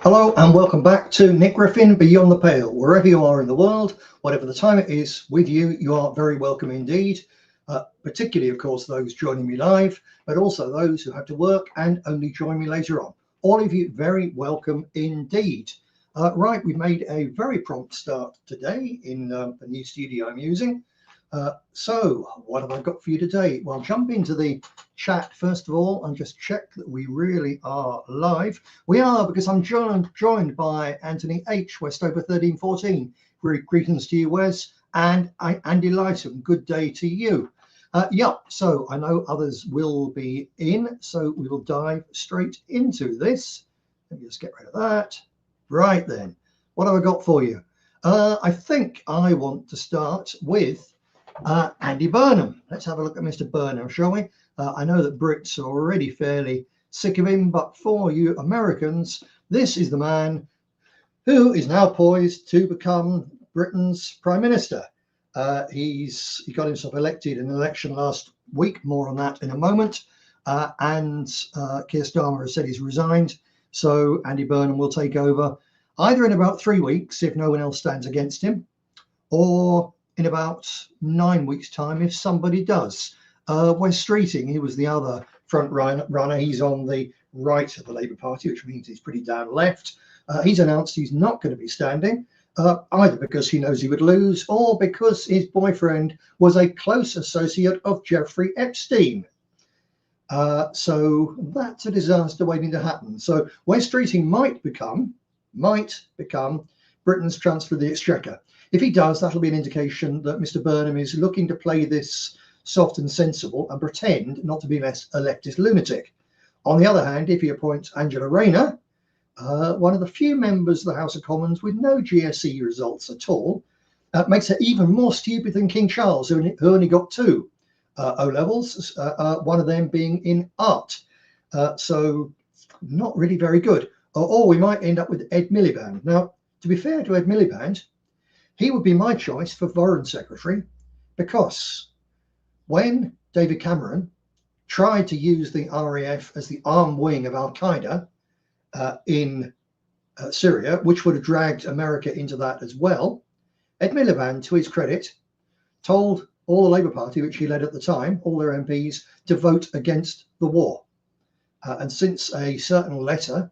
Hello and welcome back to Nick Griffin Beyond the Pale. Wherever you are in the world, whatever the time it is with you, you are very welcome indeed. Particularly, of course, those joining me live, but also those who have to work and only join me later on. All of you very welcome indeed. Right, we've made a very prompt start today in the new studio I'm using. So what have I got for you today? Well, jump into the chat first of all and just check that we really are live. We are, because I'm joined by Anthony H, Westover 1314. Greetings to you, Wes, and Andy Lyson. Good day to you. So I know others will be in, so we will dive straight into this. Let me just get rid of that. Right then, what have I got for you? I think I want to start with Andy Burnham. Let's have a look at Mr. Burnham, shall we? I know that Brits are already fairly sick of him, but for you Americans, this is the man who is now poised to become Britain's Prime Minister. He got himself elected in an election last week, more on that in a moment, and Keir Starmer has said he's resigned, so Andy Burnham will take over either in about 3 weeks if no one else stands against him, or in about 9 weeks' time if somebody does. Wes Streeting, he was the other front runner. He's on the right of the Labour Party, which means he's pretty down left. He's announced he's not going to be standing, either because he knows he would lose or because his boyfriend was a close associate of Jeffrey Epstein. So that's a disaster waiting to happen. So Wes Streeting might become Britain's Chancellor of the Exchequer. If he does, that'll be an indication that Mr. Burnham is looking to play this soft and sensible and pretend not to be a leftist lunatic. On the other hand, if he appoints Angela Rayner, one of the few members of the House of Commons with no GCSE results at all, makes her even more stupid than King Charles, who only got 2 O-levels, one of them being in art. So not really very good. Or we might end up with Ed Miliband. Now, to be fair to Ed Miliband, he would be my choice for Foreign Secretary, because when David Cameron tried to use the RAF as the arm wing of Al-Qaeda in Syria, which would have dragged America into that as well, Ed Miliband, to his credit, told all the Labour Party, which he led at the time, all their MPs, to vote against the war. And since a certain letter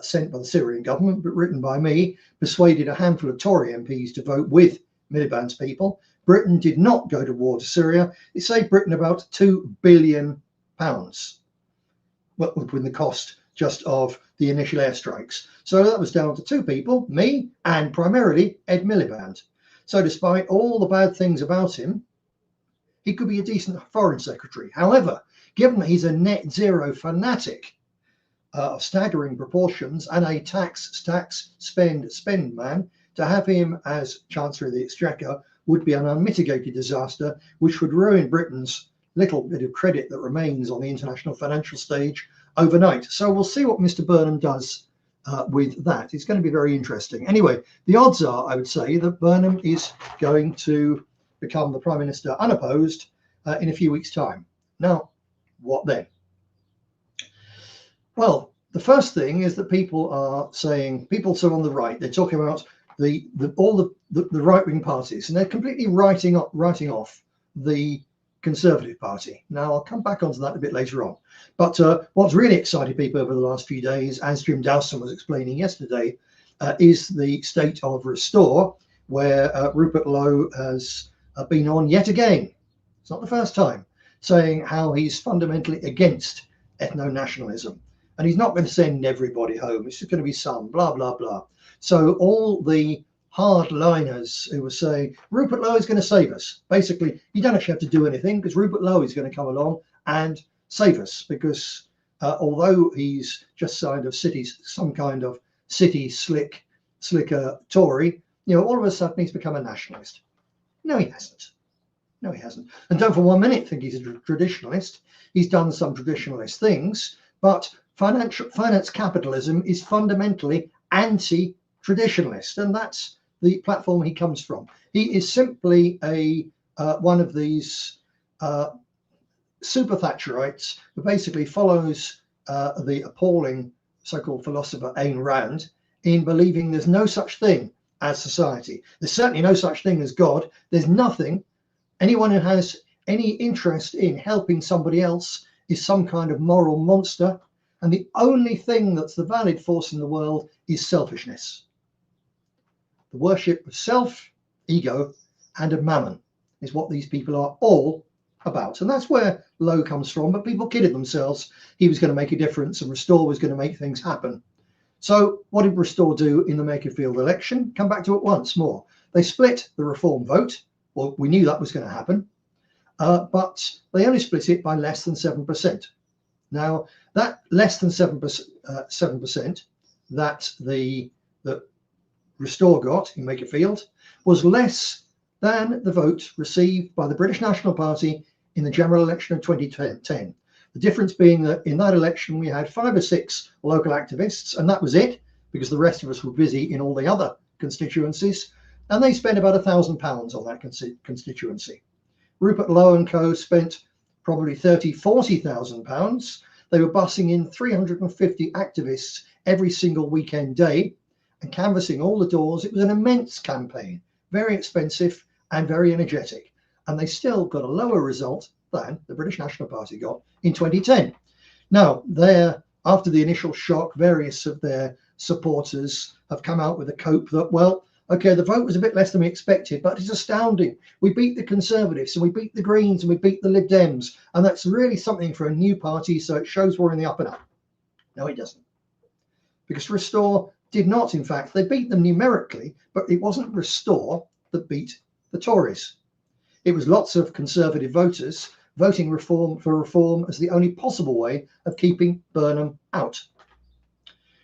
sent by the Syrian government, but written by me, persuaded a handful of Tory MPs to vote with Miliband's people, Britain did not go to war to Syria. It saved Britain about £2 billion, well, with the cost just of the initial airstrikes. So that was down to 2 people, me and primarily Ed Miliband. So despite all the bad things about him, he could be a decent Foreign Secretary. However, given that he's a net zero fanatic, of staggering proportions and a tax spend man, to have him as Chancellor of the Exchequer would be an unmitigated disaster, which would ruin Britain's little bit of credit that remains on the international financial stage overnight. So we'll see what Mr. Burnham does with that. It's going to be very interesting. Anyway, the odds are, I would say, that Burnham is going to become the Prime Minister unopposed in a few weeks' time. Now, what then? Well, the first thing is that people are saying, people on the right, they're talking about all the right-wing parties, and they're completely writing off the Conservative Party. Now, I'll come back onto that a bit later on. But what's really excited people over the last few days, as Jim Dowson was explaining yesterday, is the state of Restore, where Rupert Lowe has been on yet again. It's not the first time, saying how he's fundamentally against ethno-nationalism. And he's not going to send everybody home. It's just going to be some, blah, blah, blah. So all the hardliners who were saying, Rupert Lowe is going to save us. Basically, you don't actually have to do anything, because Rupert Lowe is going to come along and save us. Because although he's just some kind of city slicker Tory, all of a sudden he's become a nationalist. No, he hasn't. No, he hasn't. And don't for 1 minute think he's a traditionalist. He's done some traditionalist things, but finance capitalism is fundamentally anti-traditionalist, and that's the platform he comes from. He is simply one of these super Thatcherites who basically follows the appalling so-called philosopher Ayn Rand in believing there's no such thing as society. There's certainly no such thing as God. There's nothing. Anyone who has any interest in helping somebody else is some kind of moral monster. And the only thing that's the valid force in the world is selfishness. The worship of self, ego, and of mammon is what these people are all about. And that's where Lowe comes from. But people kidded themselves. He was going to make a difference and Restore was going to make things happen. So what did Restore do in the Makerfield election? Come back to it once more. They split the Reform vote. Well, we knew that was going to happen. But they only split it by less than 7%. Now, that less than 7% that Restore got in Makerfield was less than the vote received by the British National Party in the general election of 2010. The difference being that in that election, we had 5 or 6 local activists, and that was it, because the rest of us were busy in all the other constituencies, and they spent about £1,000 on that constituency. Rupert Lowe and co spent probably £30,000-40,000. They were bussing in 350 activists every single weekend day and canvassing all the doors. It was an immense campaign, very expensive and very energetic, and they still got a lower result than the British National Party got in 2010. Now, after the initial shock, various of their supporters have come out with a cope that, well, okay, the vote was a bit less than we expected, but it's astounding. We beat the Conservatives and we beat the Greens and we beat the Lib Dems, and that's really something for a new party, so it shows we're in the up and up. No, it doesn't. Because Restore did not, in fact, they beat them numerically, but it wasn't Restore that beat the Tories. It was lots of Conservative voters voting for reform as the only possible way of keeping Burnham out.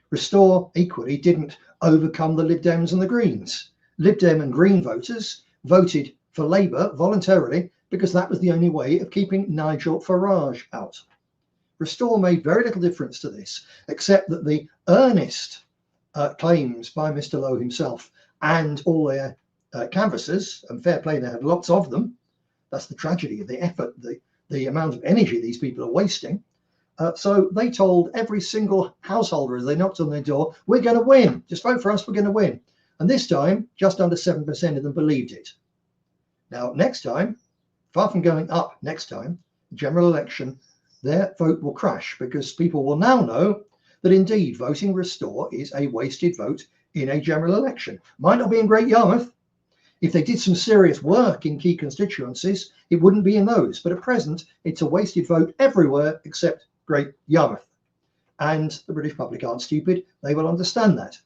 Restore equally didn't overcome the Lib Dems and the Greens. Lib Dem and Green voters voted for Labour voluntarily because that was the only way of keeping Nigel Farage out. Restore made very little difference to this, except that the earnest claims by Mr. Lowe himself and all their canvassers, and fair play, they had lots of them. That's the tragedy of the effort, the amount of energy these people are wasting. So they told every single householder as they knocked on their door, we're going to win. Just vote for us, we're going to win. And this time, just under 7% of them believed it. Now, next time, far from going up next time, general election, their vote will crash because people will now know that indeed voting Restore is a wasted vote in a general election. Might not be in Great Yarmouth. If they did some serious work in key constituencies, it wouldn't be in those. But at present, it's a wasted vote everywhere except Great Yarmouth. And the British public aren't stupid. They will understand that.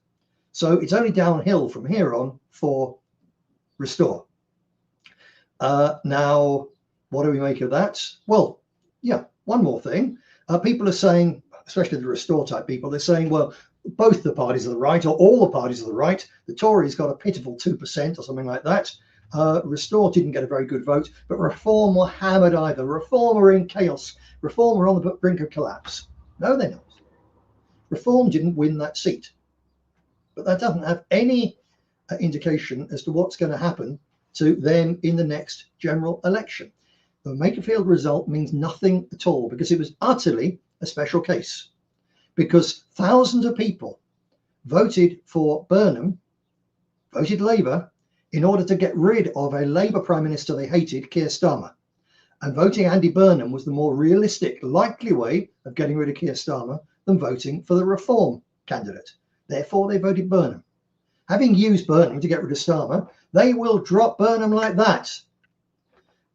So it's only downhill from here on for Restore. Now, what do we make of that? Well, yeah, one more thing. People are saying, especially the Restore type people, they're saying, well, both the parties are the right, or all the parties are the right. The Tories got a pitiful 2% or something like that. Restore didn't get a very good vote, but Reform were hammered either. Reform are in chaos. Reform are on the brink of collapse. No, they're not. Reform didn't win that seat. But that doesn't have any indication as to what's going to happen to them in the next general election. The Makerfield result means nothing at all because it was utterly a special case. Because thousands of people voted for Burnham, voted Labour, in order to get rid of a Labour Prime Minister they hated, Keir Starmer. And voting Andy Burnham was the more realistic, likely way of getting rid of Keir Starmer than voting for the Reform candidate. Therefore, they voted Burnham. Having used Burnham to get rid of Starmer, they will drop Burnham like that.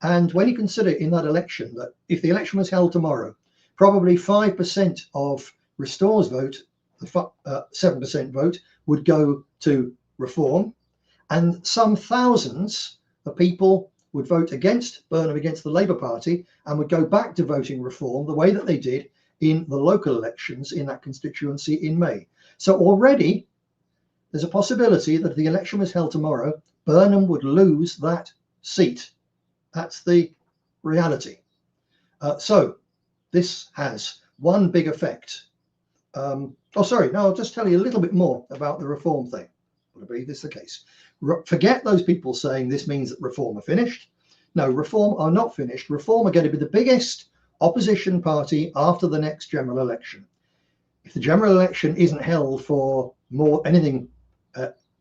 And when you consider in that election that if the election was held tomorrow, probably 5% of Restore's vote, the 7% vote, would go to Reform, and some thousands of people would vote against Burnham, against the Labour Party, and would go back to voting Reform the way that they did in the local elections in that constituency in May. So already there's a possibility that if the election was held tomorrow, Burnham would lose that seat. That's the reality. So this has one big effect. I'll just tell you a little bit more about the Reform thing. I believe this is the case. Forget those people saying this means that Reform are finished. No, Reform are not finished. Reform are going to be the biggest opposition party after the next general election. If the general election isn't held for anything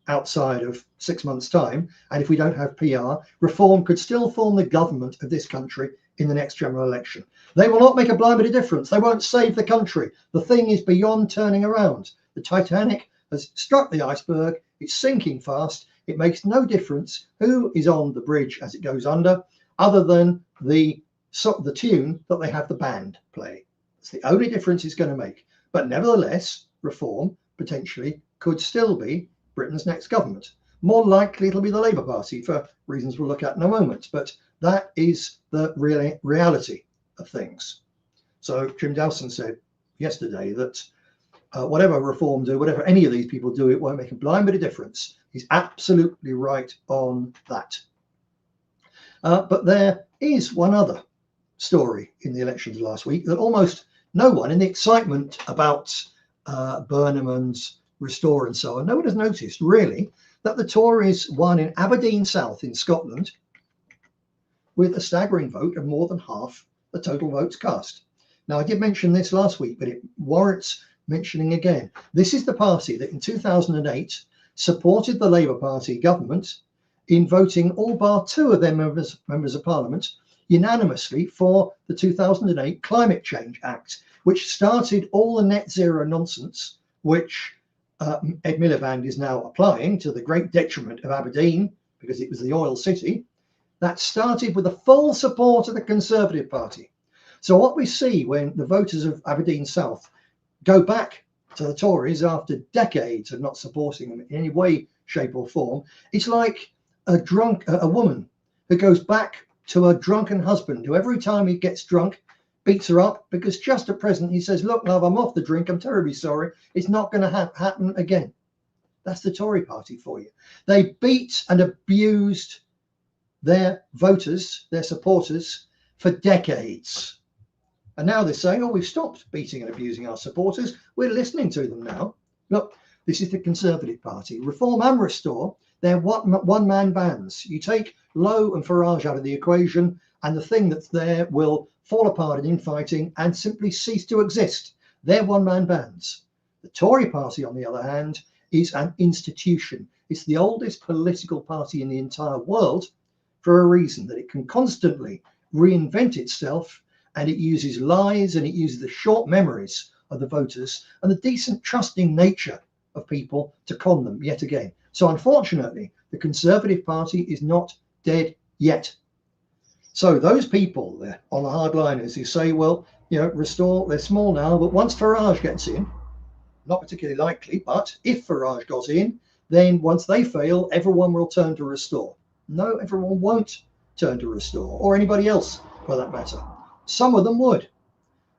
outside of 6 months' time, and if we don't have PR, Reform could still form the government of this country in the next general election. They will not make a blind bit of difference. They won't save the country. The thing is beyond turning around. The Titanic has struck the iceberg. It's sinking fast. It makes no difference who is on the bridge as it goes under, other than the tune that they have the band play. It's the only difference it's going to make. But nevertheless, Reform potentially could still be Britain's next government. More likely it'll be the Labour Party for reasons we'll look at in a moment, but that is the reality of things. So Jim Dawson said yesterday that whatever Reform do, whatever any of these people do, it won't make a blind bit of difference. He's absolutely right on that. But there is one other story in the elections last week that almost no one, in the excitement about Burnham and Restore and so on, no one has noticed really that the Tories won in Aberdeen South in Scotland with a staggering vote of more than half the total votes cast. Now, I did mention this last week, but it warrants mentioning again. This is the party that in 2008 supported the Labour Party government in voting all bar two of their members of Parliament unanimously for the 2008 Climate Change Act, which started all the net zero nonsense, which Ed Miliband is now applying to the great detriment of Aberdeen, because it was the oil city. That started with the full support of the Conservative Party. So what we see when the voters of Aberdeen South go back to the Tories after decades of not supporting them in any way, shape or form, it's like a woman who goes back to her drunken husband, who every time he gets drunk beats her up, because just at present he says, look, love, I'm off the drink, I'm terribly sorry, it's not going to happen again. That's the Tory party for you. They beat and abused their voters, their supporters, for decades. And now they're saying, oh, we've stopped beating and abusing our supporters, we're listening to them now. Look, this is the Conservative Party. Reform and Restore, they're one-man bands. You take Lowe and Farage out of the equation, and the thing that's there will fall apart in infighting and simply cease to exist. They're one-man bands. The Tory party, on the other hand, is an institution. It's the oldest political party in the entire world for a reason, that it can constantly reinvent itself, and it uses lies and it uses the short memories of the voters and the decent, trusting nature of people to con them yet again. So unfortunately, the Conservative Party is not dead yet. So those people there on the hardliners who say, well, you know, Restore, they're small now, but once Farage gets in, not particularly likely, but if Farage got in, then once they fail, everyone will turn to Restore. No, everyone won't turn to Restore, or anybody else for that matter. Some of them would,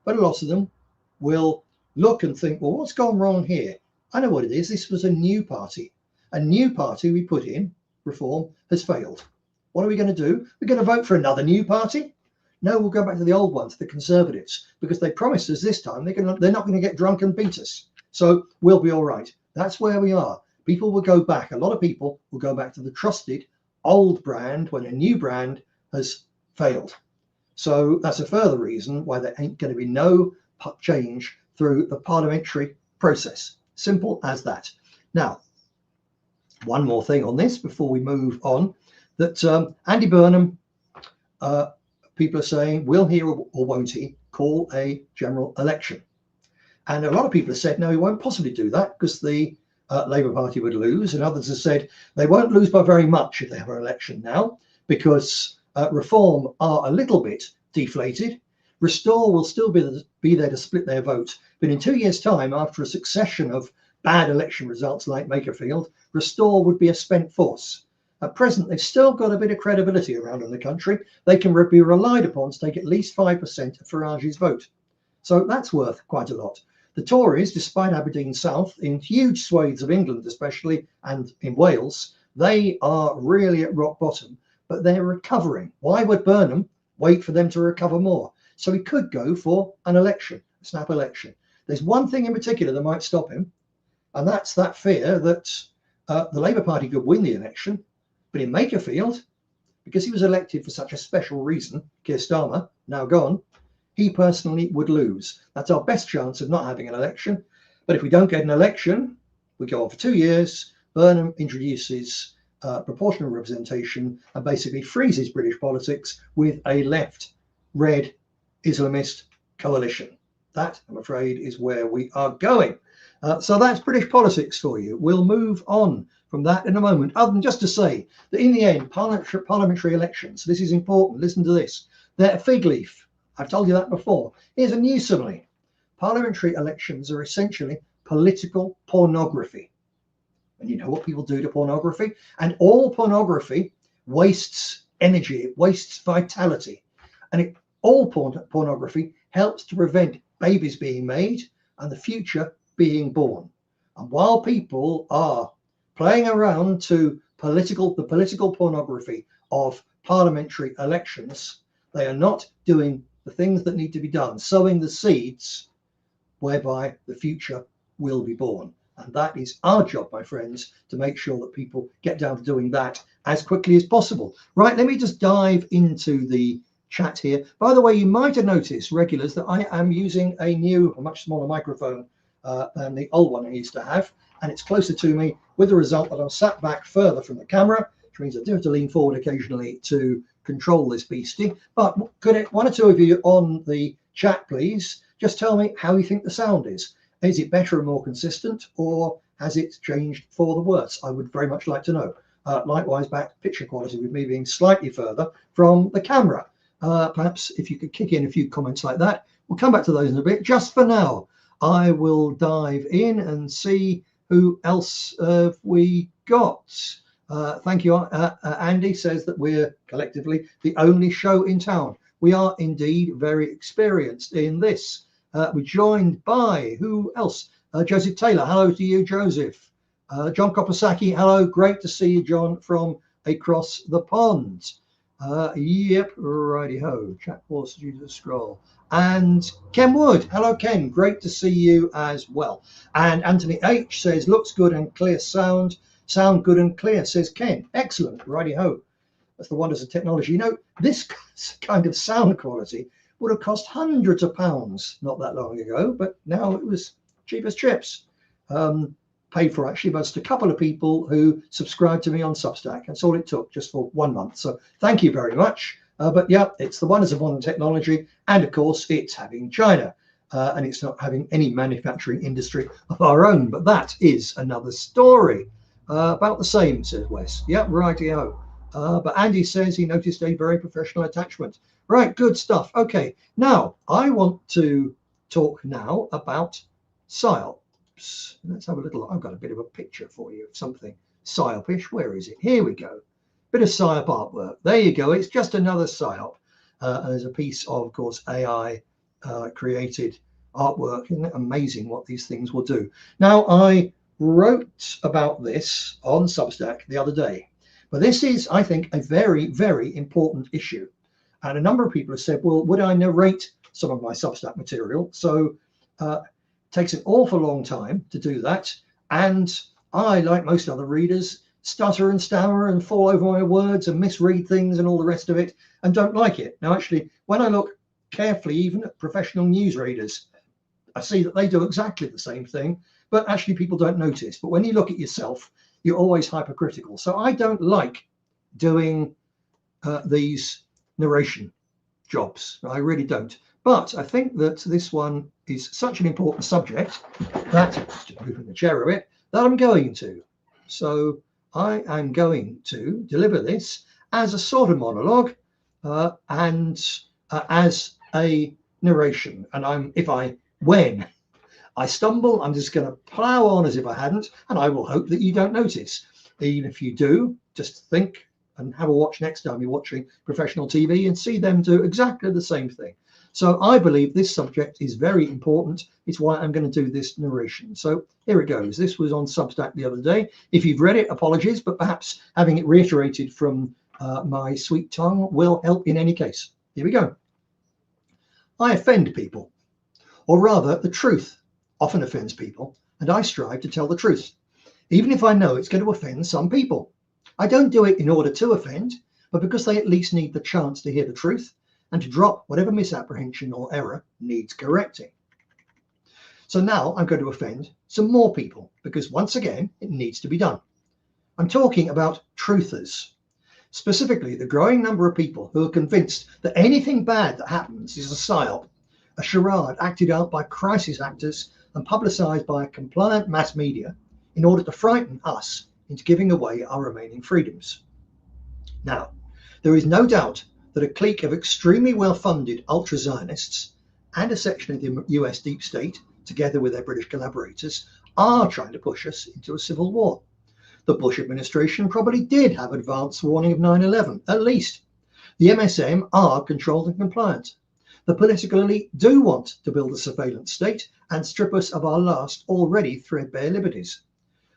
but a lot of them will look and think, well, what's gone wrong here? I know what it is. This was a new party. A new party we put in, Reform, has failed. What are we going to do? We're going to vote for another new party? No, we'll go back to the old ones, the Conservatives, because they promised us this time they're not going to get drunk and beat us. So we'll be all right. That's where we are. People will go back. A lot of people will go back to the trusted old brand when a new brand has failed. So that's a further reason why there ain't going to be no change through the parliamentary process. Simple as that. Now, one more thing on this before we move on, that Andy Burnham, people are saying, will he or won't he call a general election? And a lot of people have said, no, he won't possibly do that because the Labour Party would lose. And others have said they won't lose by very much if they have an election now, because Reform are a little bit deflated. Restore will still be there to split their vote. But in 2 years' time, after a succession of bad election results like Makerfield, Restore would be a spent force. At present, they've still got a bit of credibility around in the country. They can be relied upon to take at least 5% of Farage's vote. So that's worth quite a lot. The Tories, despite Aberdeen South, in huge swathes of England especially, and in Wales, they are really at rock bottom, but they're recovering. Why would Burnham wait for them to recover more? So he could go for an election, a snap election. There's one thing in particular that might stop him, and that's that fear that the Labour Party could win the election, but in Makerfield, because he was elected for such a special reason, Keir Starmer, now gone, he personally would lose. That's our best chance of not having an election. But if we don't get an election, We go on for 2 years. Burnham introduces proportional representation and basically freezes British politics with a left red Islamist coalition. That, I'm afraid, is where we are going. So that's British politics for you. We'll move on from that in a moment, other than just to say that in the end, parliamentary elections, this is important, listen to this, they're a fig leaf. I've told you that before. Here's a new simile. Parliamentary elections are essentially political pornography. And you know what people do to pornography? And all pornography wastes energy, it wastes vitality. And all pornography helps to prevent babies being made and the future being born. And while people are playing around to the political pornography of parliamentary elections, they are not doing the things that need to be done, sowing the seeds whereby the future will be born. And that is our job, my friends, to make sure that people get down to doing that as quickly as possible. Right, let me just dive into the chat here. By the way, you might have noticed, regulars, that I am using a much smaller microphone than the old one I used to have. And it's closer to me, with the result that I'm sat back further from the camera, which means I do have to lean forward occasionally to control this beastie. But could one or two of you on the chat, please, just tell me how you think the sound is. Is it better and more consistent, or has it changed for the worse? I would very much like to know. Likewise, back picture quality with me being slightly further from the camera. Perhaps if you could kick in a few comments like that. We'll come back to those in a bit. Just for now, I will dive in and see who else we got. Thank you. Andy says that we're collectively the only show in town. We are indeed very experienced in this. We're joined by who else? Joseph Taylor. Hello to you, Joseph. John Kopasaki. Hello. Great to see you, John, from across the pond. Yep, righty ho. Chat force due to scroll. And Ken Wood. Hello, Ken. Great to see you as well. And Anthony H says, looks good and clear sound. Sound good and clear, says Ken. Excellent. Righty ho. That's the wonders of technology. You know, this kind of sound quality would have cost hundreds of pounds not that long ago, but now it was cheap as chips. Paid for actually by just a couple of people who subscribed to me on Substack. That's all it took, just for 1 month. So thank you very much. But yeah, it's the wonders of modern technology. And of course, it's having China. And it's not having any manufacturing industry of our own. But that is another story. About the same, says Wes. Yeah, righty-o. But Andy says he noticed a very professional attachment. Right, good stuff. Okay, now I want to talk now about Psyops. Let's have a little, I've got a bit of a picture for you of something Psyopish. Where is it? Here we go. Bit of Psyop artwork. There you go. It's just another Psyop. And there's a piece of course, AI created artwork. Isn't it amazing what these things will do? Now, I wrote about this on Substack the other day. But this is, I think, a very, very important issue. And a number of people have said, well, would I narrate some of my Substack material? So it takes an awful long time to do that. And I, like most other readers, stutter and stammer and fall over my words and misread things and all the rest of it and don't like it. Now, actually, when I look carefully, even at professional news readers, I see that they do exactly the same thing, but actually people don't notice. But when you look at yourself, you're always hypercritical. So I don't like doing these narration jobs. I really don't. But I think that this one is such an important subject that, just moving the chair a bit, that I'm going to. So I am going to deliver this as a sort of monologue and as a narration. And when I stumble, I'm just going to plow on as if I hadn't, and I will hope that you don't notice. Even if you do, just think and have a watch next time you're watching professional TV and see them do exactly the same thing. So I believe this subject is very important. It's why I'm going to do this narration. So here it goes. This was on Substack the other day. If you've read it, apologies, but perhaps having it reiterated from my sweet tongue will help in any case. Here we go. I offend people, or rather the truth often offends people, and I strive to tell the truth, even if I know it's going to offend some people. I don't do it in order to offend, but because they at least need the chance to hear the truth and to drop whatever misapprehension or error needs correcting. So now I'm going to offend some more people because once again, it needs to be done. I'm talking about truthers, specifically the growing number of people who are convinced that anything bad that happens is a psyop, a charade acted out by crisis actors and publicised by a compliant mass media in order to frighten us into giving away our remaining freedoms. Now, there is no doubt that a clique of extremely well-funded ultra-Zionists and a section of the US deep state, together with their British collaborators, are trying to push us into a civil war. The Bush administration probably did have advance warning of 9/11, at least. The MSM are controlled and compliant. The political elite do want to build a surveillance state and strip us of our last already threadbare liberties.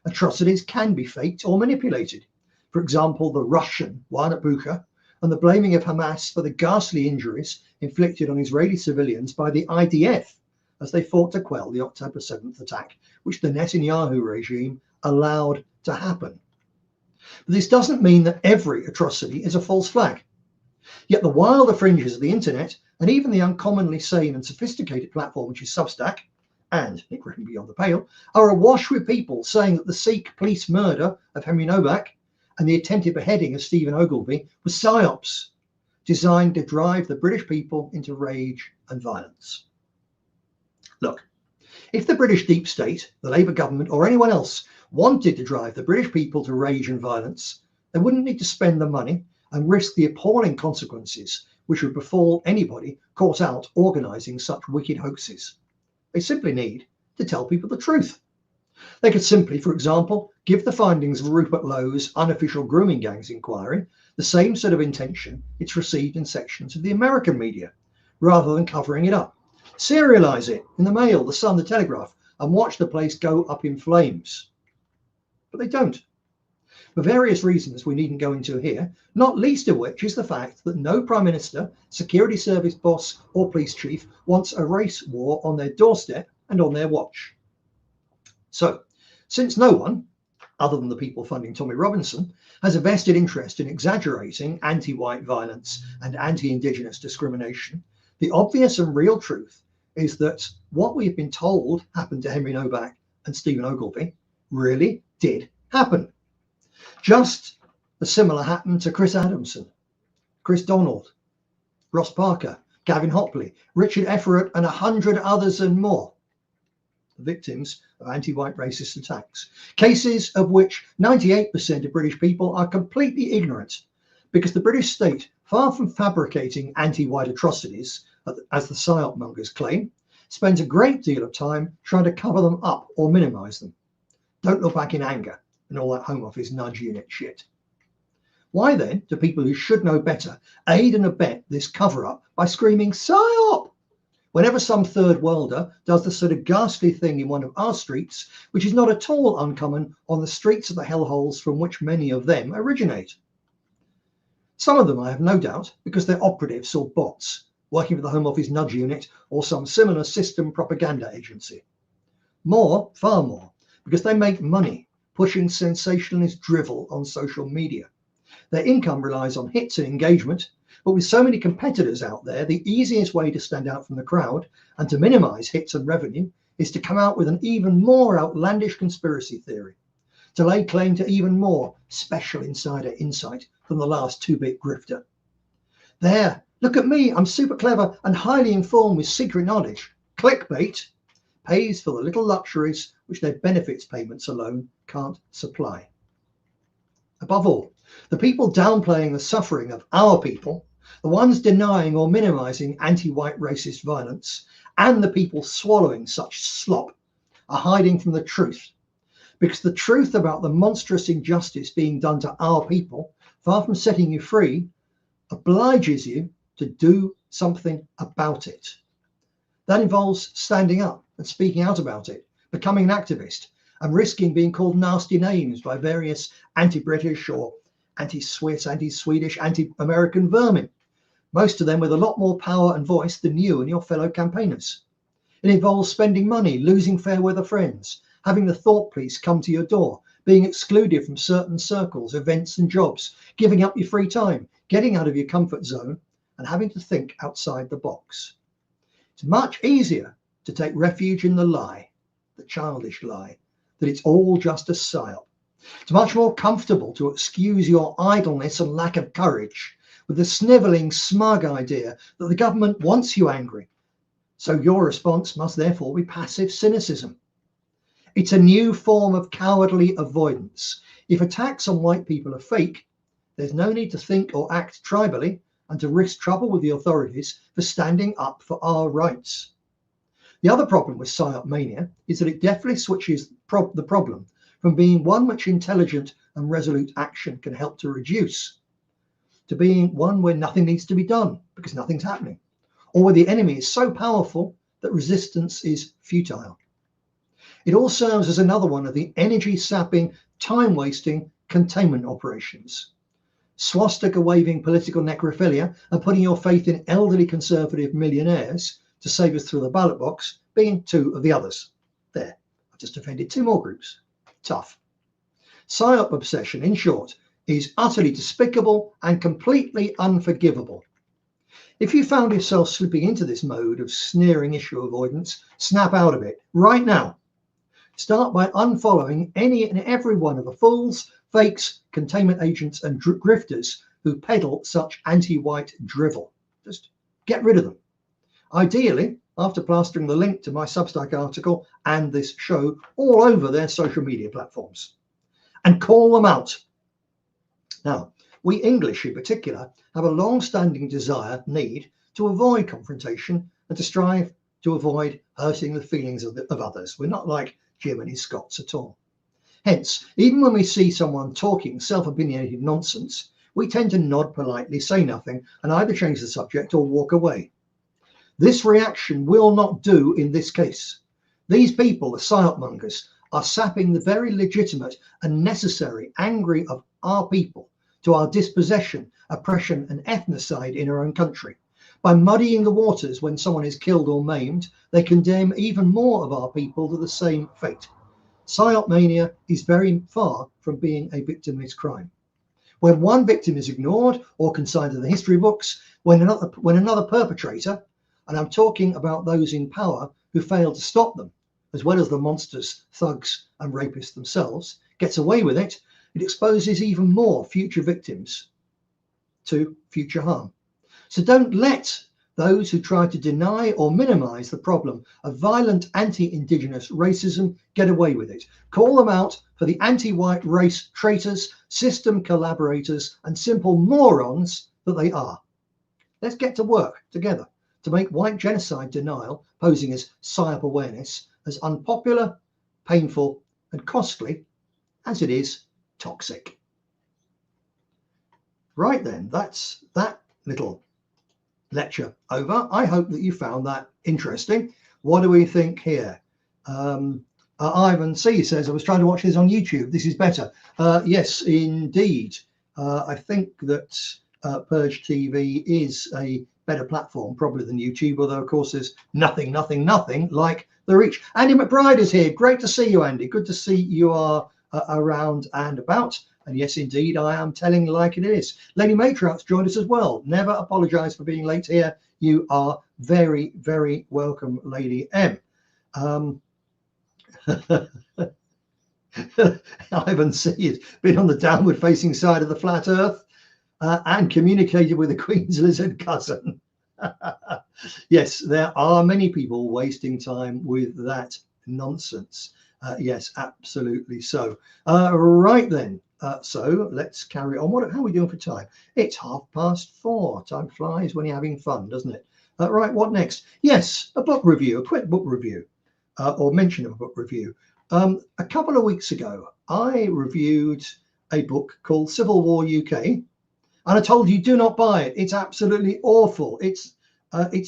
Atrocities can be faked or manipulated. For example, the Russian one at Bucha and the blaming of Hamas for the ghastly injuries inflicted on Israeli civilians by the IDF as they fought to quell the October 7th attack, which the Netanyahu regime allowed to happen. But this doesn't mean that every atrocity is a false flag. Yet the wilder fringes of the internet, and even the uncommonly sane and sophisticated platform which is Substack, and Nick Griffin Beyond the Pale, are awash with people saying that the Sikh police murder of Henry Novak and the attempted beheading of Stephen Ogilvy were psyops designed to drive the British people into rage and violence. Look, if the British deep state, the Labour government, or anyone else wanted to drive the British people to rage and violence, they wouldn't need to spend the money and risk the appalling consequences which would befall anybody caught out organising such wicked hoaxes. They simply need to tell people the truth. They could simply, for example, give the findings of Rupert Lowe's unofficial grooming gangs inquiry the same sort of intention it's received in sections of the American media, rather than covering it up. Serialise it in the Mail, the Sun, the Telegraph, and watch the place go up in flames. But they don't. For various reasons we needn't go into here, not least of which is the fact that no Prime Minister, Security Service boss or police chief wants a race war on their doorstep and on their watch. So, since no one, other than the people funding Tommy Robinson, has a vested interest in exaggerating anti-white violence and anti-Indigenous discrimination, the obvious and real truth is that what we've been told happened to Henry Novak and Stephen Ogilvy really did happen. Just as similar happened to Chris Adamson, Chris Donald, Ross Parker, Gavin Hopley, Richard Efferett, and 100 others and more, victims of anti-white racist attacks, cases of which 98% of British people are completely ignorant, because the British state, far from fabricating anti-white atrocities, as the psyop mongers claim, spends a great deal of time trying to cover them up or minimise them. Don't look back in anger and all that Home Office nudge unit shit. Why then do people who should know better aid and abet this cover-up by screaming psyop whenever some third worlder does the sort of ghastly thing in one of our streets, which is not at all uncommon on the streets of the hellholes from which many of them originate? Some of them, I have no doubt, because they're operatives or bots working for the Home Office nudge unit or some similar system propaganda agency. More, far more, because they make money pushing sensationalist drivel on social media. Their income relies on hits and engagement, but with so many competitors out there, the easiest way to stand out from the crowd and to minimize hits and revenue is to come out with an even more outlandish conspiracy theory, to lay claim to even more special insider insight than the last two-bit grifter. There, look at me, I'm super clever and highly informed with secret knowledge. Clickbait pays for the little luxuries which their benefits payments alone can't supply. Above all, the people downplaying the suffering of our people, the ones denying or minimizing anti-white racist violence, and the people swallowing such slop are hiding from the truth. Because the truth about the monstrous injustice being done to our people, far from setting you free, obliges you to do something about it. That involves standing up and speaking out about it, becoming an activist, and risking being called nasty names by various anti-British or anti-Swiss, anti-Swedish, anti-American vermin, most of them with a lot more power and voice than you and your fellow campaigners. It involves spending money, losing fair weather friends, having the thought police come to your door, being excluded from certain circles, events and jobs, giving up your free time, getting out of your comfort zone, and having to think outside the box. It's much easier to take refuge in the lie, the childish lie, that it's all just a psyop. It's much more comfortable to excuse your idleness and lack of courage with the snivelling, smug idea that the government wants you angry, so your response must therefore be passive cynicism. It's a new form of cowardly avoidance. If attacks on white people are fake, there's no need to think or act tribally and to risk trouble with the authorities for standing up for our rights. The other problem with Psyop Mania is that it definitely switches the problem from being one which intelligent and resolute action can help to reduce to being one where nothing needs to be done because nothing's happening, or where the enemy is so powerful that resistance is futile. It all serves as another one of the energy-sapping, time-wasting containment operations. Swastika-waving political necrophilia and putting your faith in elderly conservative millionaires to save us through the ballot box being two of the others. There, I've just offended two more groups. Tough. Psyop obsession, in short, is utterly despicable and completely unforgivable. If you found yourself slipping into this mode of sneering issue avoidance, snap out of it right now. Start by unfollowing any and every one of the fools, fakes, containment agents and grifters who peddle such anti-white drivel. Just get rid of them. Ideally, after plastering the link to my Substack article and this show all over their social media platforms. And call them out. Now, we English in particular have a long-standing need to avoid confrontation and to strive to avoid hurting the feelings of others. We're not like Germany Scots at all. Hence, even when we see someone talking self-opinionated nonsense, we tend to nod politely, say nothing, and either change the subject or walk away. This reaction will not do in this case. These people, the psyop mongers, are sapping the very legitimate and necessary anger of our people to our dispossession, oppression and ethnocide in our own country. By muddying the waters when someone is killed or maimed, they condemn even more of our people to the same fate. Psyop mania is very far from being a victimless crime. When one victim is ignored or consigned to the history books, when another perpetrator, and I'm talking about those in power who fail to stop them, as well as the monsters, thugs and rapists themselves, gets away with it, it exposes even more future victims to future harm. So don't let those who try to deny or minimize the problem of violent anti-Indigenous racism get away with it. Call them out for the anti-white race traitors, system collaborators, and simple morons that they are. Let's get to work together to make white genocide denial, posing as psyop awareness, as unpopular, painful, and costly as it is toxic. Right then, that's that little lecture over. I hope that you found that interesting. What do we think here? Ivan C says, I was trying to watch this on YouTube. This is better. Yes, indeed. I think that Purge TV is a better platform probably than YouTube, although of course there's nothing like the reach. Andy McBride is here. Great to see you, Andy. Good to see you are around and about. And yes, indeed, I am telling like it is. Lady Matriarch's joined us as well. Never apologize for being late here. You are very, very welcome, Lady M. Ivan C has been on the downward facing side of the flat earth and communicated with the Queen's lizard cousin. Yes, there are many people wasting time with that nonsense. Yes, absolutely so. Right then. So let's carry on. How are we doing for time? It's 4:30. Time flies when you're having fun, doesn't it? Right, what next? Yes, a book review, a quick book review, or mention of a book review. A couple of weeks ago, I reviewed a book called Civil War UK, and I told you do not buy it. It's absolutely awful. It's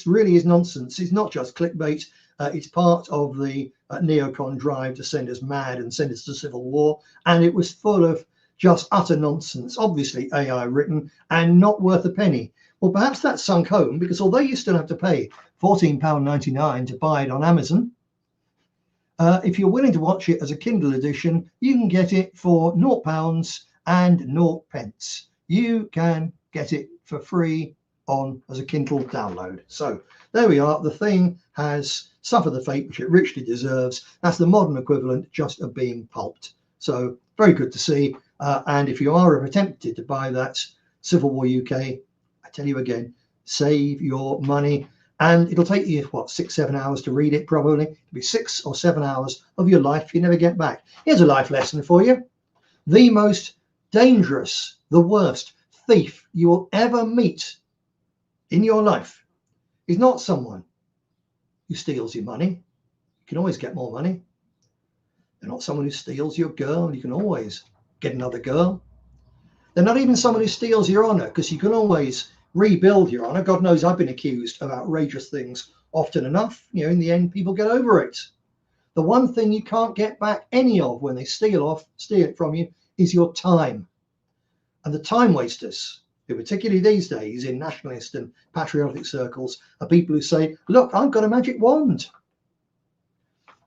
really is nonsense. It's not just clickbait. It's part of the neocon drive to send us mad and send us to civil war, and it was full of just utter nonsense, obviously AI written and not worth a penny. Well, perhaps that's sunk home, because although you still have to pay £14.99 to buy it on Amazon, if you're willing to watch it as a Kindle edition, you can get it for £0 and 0 pence. You can get it for free on as a Kindle download. So there we are. The thing has suffered the fate which it richly deserves. That's the modern equivalent just of being pulped. So very good to see. And if you are ever tempted to buy that Civil War UK, I tell you again, save your money. And it'll take you, what, 6-7 hours to read it, probably. It'll be 6 or 7 hours of your life you never get back. Here's a life lesson for you. The most dangerous, the worst thief you will ever meet in your life is not someone who steals your money. You can always get more money. They're not someone who steals your girl. You can always get another girl. They're not even someone who steals your honor, because you can always rebuild your honor. God knows I've been accused of outrageous things often enough. You know, in the end, people get over it. The one thing you can't get back any of when they steal it from you is your time. And the time wasters, who particularly these days in nationalist and patriotic circles, are people who say, look, I've got a magic wand.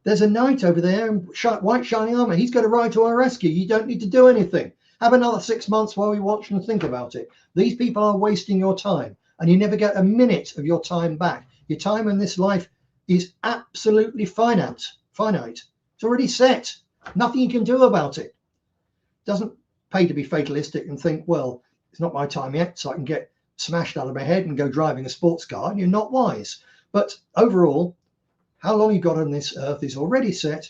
There's a knight over there in white shining armor. He's going to ride to our rescue. You don't need to do anything. Have another 6 months while we watch and think about it. These people are wasting your time, and you never get a minute of your time back. Your time in this life is absolutely finite. It's already set. Nothing you can do about it. Doesn't pay to be fatalistic and think, well, it's not my time yet, so I can get smashed out of my head and go driving a sports car. You're not wise. But overall, how long you got on this earth is already set,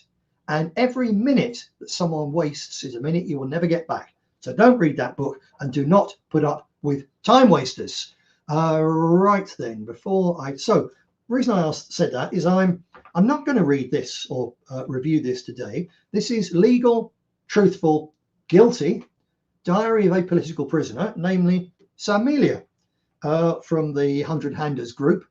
and every minute that someone wastes is a minute you will never get back. So don't read that book, and do not put up with time wasters. Right then, so the reason I said that is I'm not going to read this or review this today. This is Legal, Truthful, Guilty, Diary of a Political Prisoner, namely Mania, from the 100 Handers group,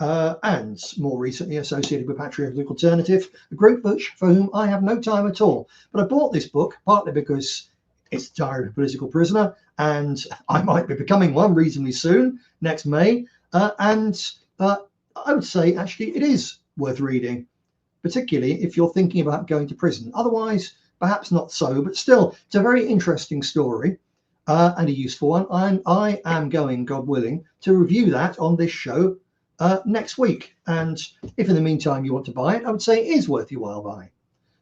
and more recently associated with Patriotic Alternative, a group for whom I have no time at all. But I bought this book partly because it's Diary of a Political Prisoner, and I might be becoming one reasonably soon, next May. And I would say actually it is worth reading, particularly if you're thinking about going to prison. Otherwise, perhaps not so, but still, it's a very interesting story and a useful one. And I am going, God willing, to review that on this show next week. And if in the meantime you want to buy it, I would say it is worth your while buying.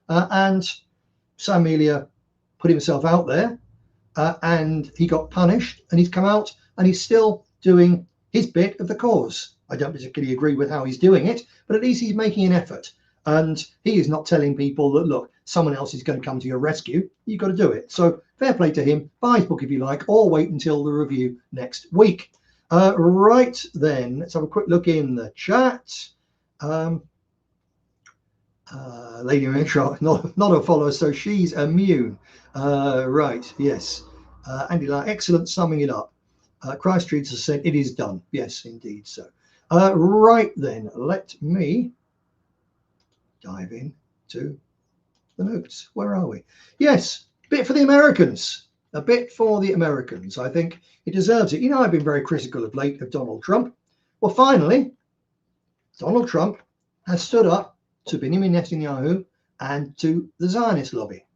And Mania put himself out there, and he got punished, and he's come out and he's still doing his bit of the cause. I don't particularly agree with how he's doing it, but at least he's making an effort. And he is not telling people that, look, someone else is going to come to your rescue. You've got to do it. So fair play to him. Buy his book if you like, or wait until the review next week. Right then, let's have a quick look in the chat. Lady Mitchell, not a follower, so she's immune. Right, yes. Andy Lau, excellent summing it up. Christ Jesus said, it is done. Yes, indeed so. Right then, let me dive in to the notes. Where are we? Yes, bit for the Americans. A bit for the Americans. I think it deserves it. You know, I've been very critical of late of Donald Trump. Well, finally, Donald Trump has stood up to Benjamin Netanyahu and to the Zionist lobby.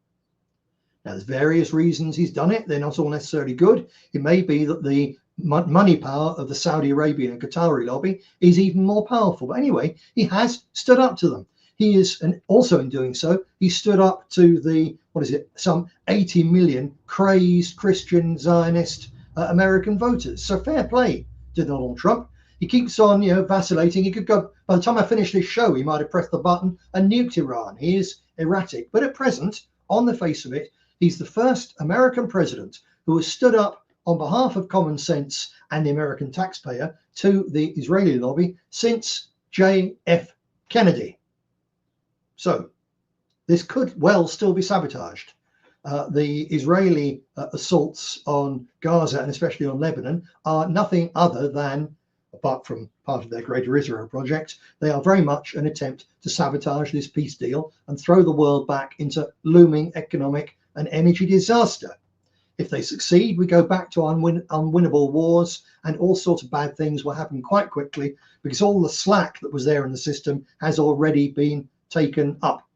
Now, there's various reasons he's done it. They're not all necessarily good. It may be that the money power of the Saudi Arabian and Qatari lobby is even more powerful. But anyway, he has stood up to them. He is, and also in doing so, he stood up to the, some 80 million crazed Christian Zionist American voters. So fair play to Donald Trump. He keeps on, vacillating. He could go, by the time I finish this show, he might have pressed the button and nuked Iran. He is erratic. But at present, on the face of it, he's the first American president who has stood up on behalf of common sense and the American taxpayer to the Israeli lobby since JFKd. So this could well still be sabotaged. The Israeli assaults on Gaza and especially on Lebanon are nothing other than, apart from part of their Greater Israel project, they are very much an attempt to sabotage this peace deal and throw the world back into looming economic and energy disaster. If they succeed, we go back to unwinnable wars, and all sorts of bad things will happen quite quickly because all the slack that was there in the system has already been taken up.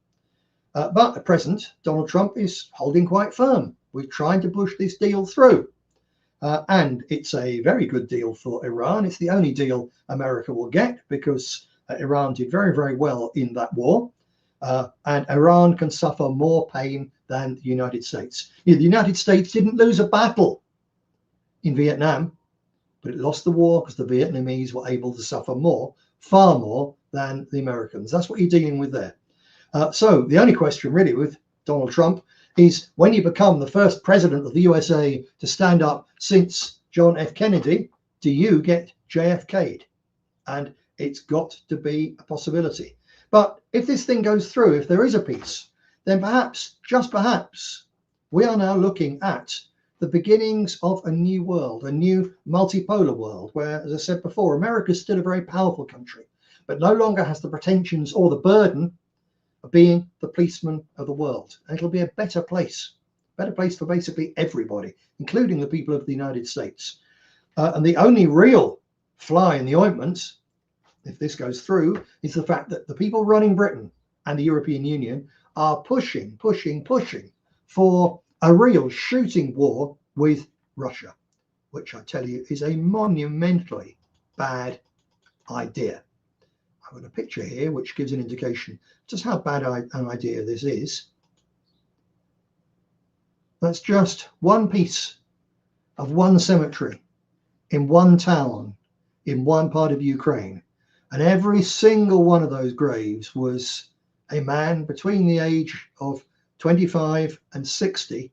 But at present, Donald Trump is holding quite firm. We're trying to push this deal through. And it's a very good deal for Iran. It's the only deal America will get because Iran did very, very well in that war. And Iran can suffer more pain than the United States. The United States didn't lose a battle in Vietnam, but it lost the war because the Vietnamese were able to suffer more, far more than the Americans. That's what you're dealing with there. So the only question really with Donald Trump is, when you become the first president of the USA to stand up since John F. Kennedy, do you get JFK'd? And it's got to be a possibility. But if this thing goes through, if there is a peace, then perhaps, just perhaps, we are now looking at the beginnings of a new world, a new multipolar world, where, as I said before, America is still a very powerful country, but no longer has the pretensions or the burden of being the policeman of the world. And it'll be a better place for basically everybody, including the people of the United States. And the only real fly in the ointment, if this goes through, is the fact that the people running Britain and the European Union are pushing for a real shooting war with Russia, which I tell you is a monumentally bad idea. I've got a picture here which gives an indication just how bad an idea this is. That's just one piece of one cemetery in one town in one part of Ukraine. And every single one of those graves was a man between the age of 25 and 60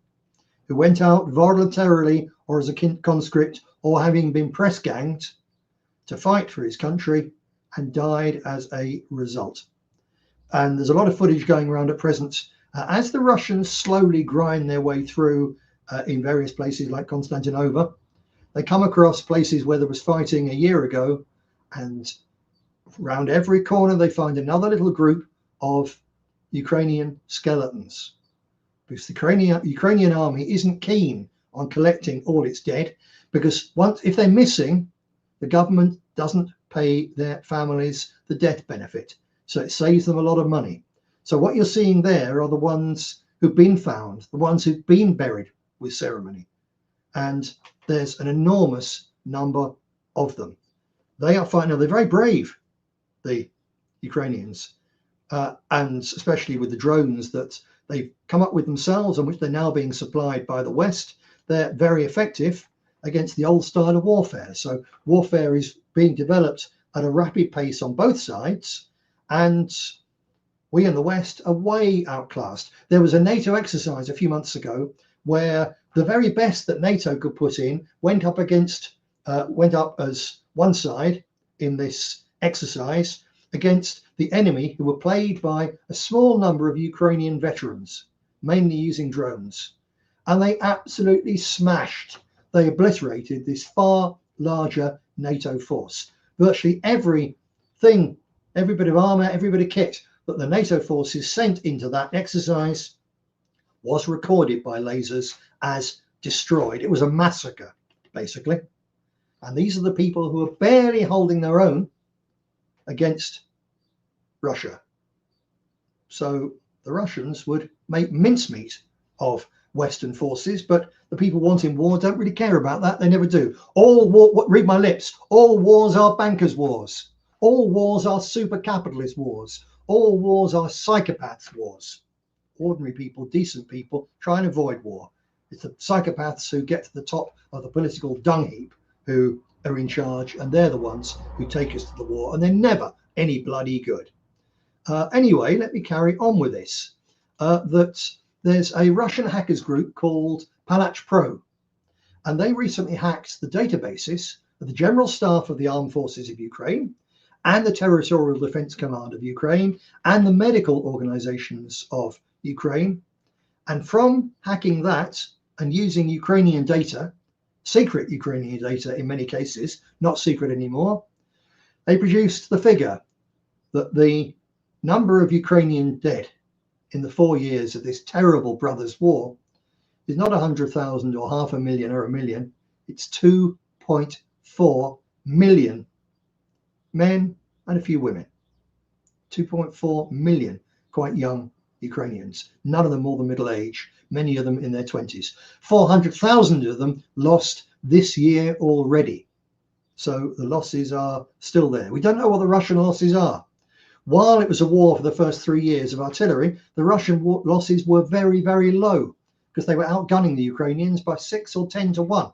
who went out voluntarily or as a conscript or having been press ganged to fight for his country and died as a result. And there's a lot of footage going around at present as the Russians slowly grind their way through in various places like Constantinople. They come across places where there was fighting a year ago, and around every corner they find another little group of Ukrainian skeletons, because the Ukrainian army isn't keen on collecting all its dead, because if they're missing, the government doesn't pay their families the death benefit, so it saves them a lot of money. So what you're seeing there are the ones who've been found, the ones who've been buried with ceremony, and there's an enormous number of them. They are fighting. Now, they're very brave, the Ukrainians, and especially with the drones that they've come up with themselves and which they're now being supplied by the West. They're very effective against the old style of warfare. So warfare is being developed at a rapid pace on both sides, and we in the West are way outclassed. There was a NATO exercise a few months ago where the very best that NATO could put in went up as one side in this exercise against the enemy, who were played by a small number of Ukrainian veterans, mainly using drones. And they absolutely smashed, they obliterated this far larger NATO force. Virtually everything, every bit of armor, every bit of kit that the NATO forces sent into that exercise was recorded by lasers as destroyed. It was a massacre, basically. And these are the people who are barely holding their own against Russia. So the Russians would make mincemeat of Western forces, but the people wanting war don't really care about that. They never do. All war, read my lips, all wars are bankers' wars. All wars are super capitalist wars. All wars are psychopaths' wars. Ordinary people, decent people, try and avoid war. It's the psychopaths who get to the top of the political dung heap who are in charge, and they're the ones who take us to the war, and they're never any bloody good. Anyway, let me carry on with this. That there's a Russian hackers group called Palach Pro, and they recently hacked the databases of the General Staff of the Armed Forces of Ukraine and the Territorial Defense Command of Ukraine and the medical organizations of Ukraine. And from hacking that and using Ukrainian data, secret Ukrainian data in many cases, not secret anymore, they produced the figure that the number of Ukrainian dead in the 4 years of this terrible brothers' war is not 100,000 or 500,000 or 1 million. It's 2.4 million men and a few women. 2.4 million quite young Ukrainians, none of them more than middle age, many of them in their 20s. 400,000 of them lost this year already. So the losses are still there. We don't know what the Russian losses are. While it was a war for the first 3 years of artillery, the Russian losses were very, very low because they were outgunning the Ukrainians by 6 or 10 to 1.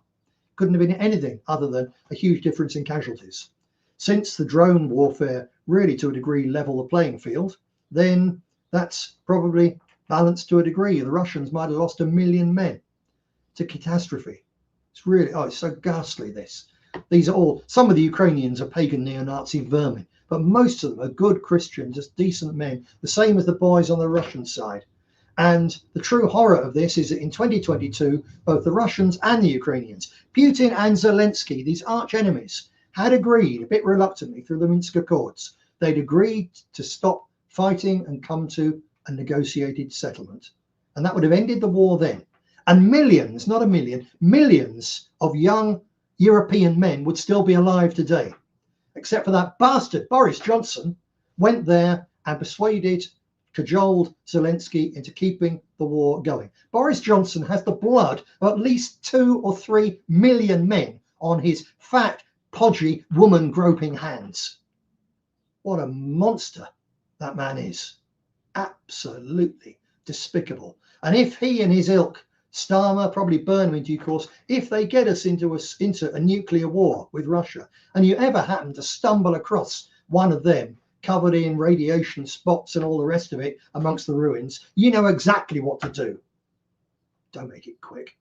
Couldn't have been anything other than a huge difference in casualties. Since the drone warfare really to a degree level the playing field, then that's probably balanced to a degree. The Russians might have lost 1 million men. It's a catastrophe. It's really, oh, it's so ghastly, this. These are all, some of the Ukrainians are pagan neo-Nazi vermin, but most of them are good Christian, just decent men, the same as the boys on the Russian side. And the true horror of this is that in 2022, both the Russians and the Ukrainians, Putin and Zelensky, these arch enemies, had agreed, a bit reluctantly through the Minsk Accords, they'd agreed to stop fighting and come to a negotiated settlement. And that would have ended the war then. And millions, not a million, millions of young European men would still be alive today, except for that bastard Boris Johnson went there and persuaded, cajoled Zelensky into keeping the war going. Boris Johnson has the blood of at least 2 or 3 million men on his fat, podgy, woman-groping hands. What a monster that man is. Absolutely despicable. And if he and his ilk, Starmer, probably burn him in due course, if they get us into a nuclear war with Russia, and you ever happen to stumble across one of them covered in radiation spots and all the rest of it amongst the ruins, you know exactly what to do. Don't make it quick.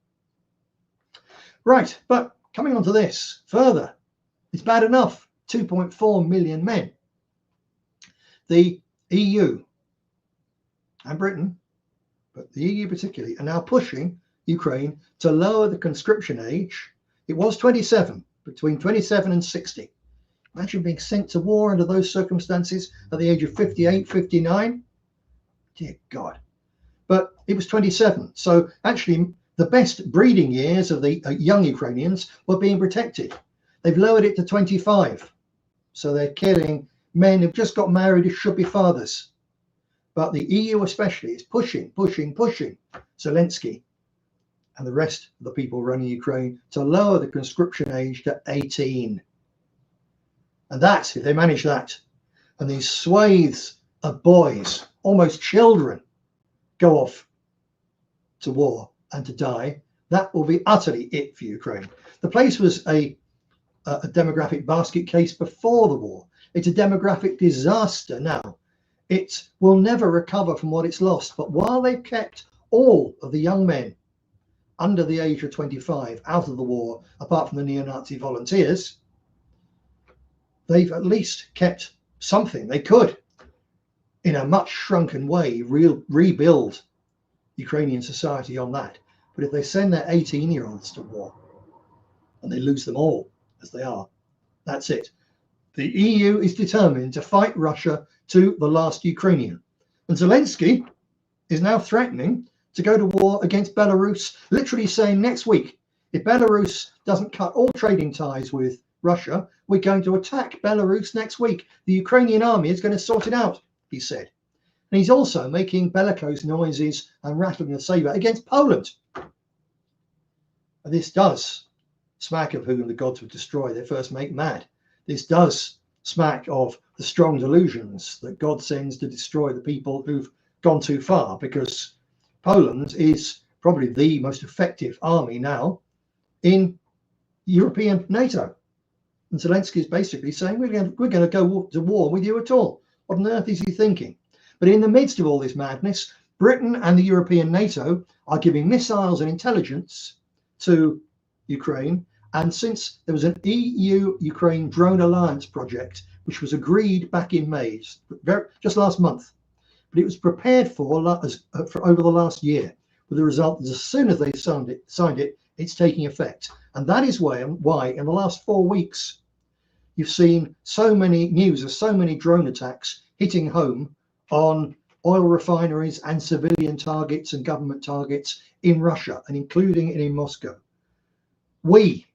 Right, but coming on to this further, it's bad enough. 2.4 million men. The EU and Britain, but the EU particularly, are now pushing Ukraine to lower the conscription age. It was 27, between 27 and 60. Imagine being sent to war under those circumstances at the age of 58, 59. Dear God. But it was 27. So actually, the best breeding years of the young Ukrainians were being protected. They've lowered it to 25. So they're killing men who've just got married who should be fathers. But the EU especially is pushing Zelensky and the rest of the people running Ukraine to lower the conscription age to 18. And that, if they manage that, and these swathes of boys, almost children, go off to war and to die, that will be utterly it for Ukraine. The place was a demographic basket case before the war. It's a demographic disaster now. It will never recover from what it's lost. But while they've kept all of the young men under the age of 25 out of the war, apart from the neo-Nazi volunteers, they've at least kept something. They could, in a much shrunken way, rebuild Ukrainian society on that. But if they send their 18-year-olds to war and they lose them all, as they are, that's it. The EU is determined to fight Russia to the last Ukrainian. And Zelensky is now threatening to go to war against Belarus, literally saying next week, if Belarus doesn't cut all trading ties with Russia, we're going to attack Belarus next week. The Ukrainian army is going to sort it out, he said. And he's also making bellicose noises and rattling the saber against Poland. And this does smack of whom the gods would destroy, they first make mad. This does smack of the strong delusions that God sends to destroy the people who've gone too far, because Poland is probably the most effective army now in European NATO. And Zelensky is basically saying, we're going to go to war with you at all. What on earth is he thinking? But in the midst of all this madness, Britain and the European NATO are giving missiles and intelligence to Ukraine. And since there was an EU-Ukraine drone alliance project, which was agreed back in May, just last month, but it was prepared for over the last year, with the result that as soon as they signed it, it's taking effect. And that is why in the last 4 weeks, you've seen so many news of so many drone attacks hitting home on oil refineries and civilian targets and government targets in Russia, and including in Moscow. We,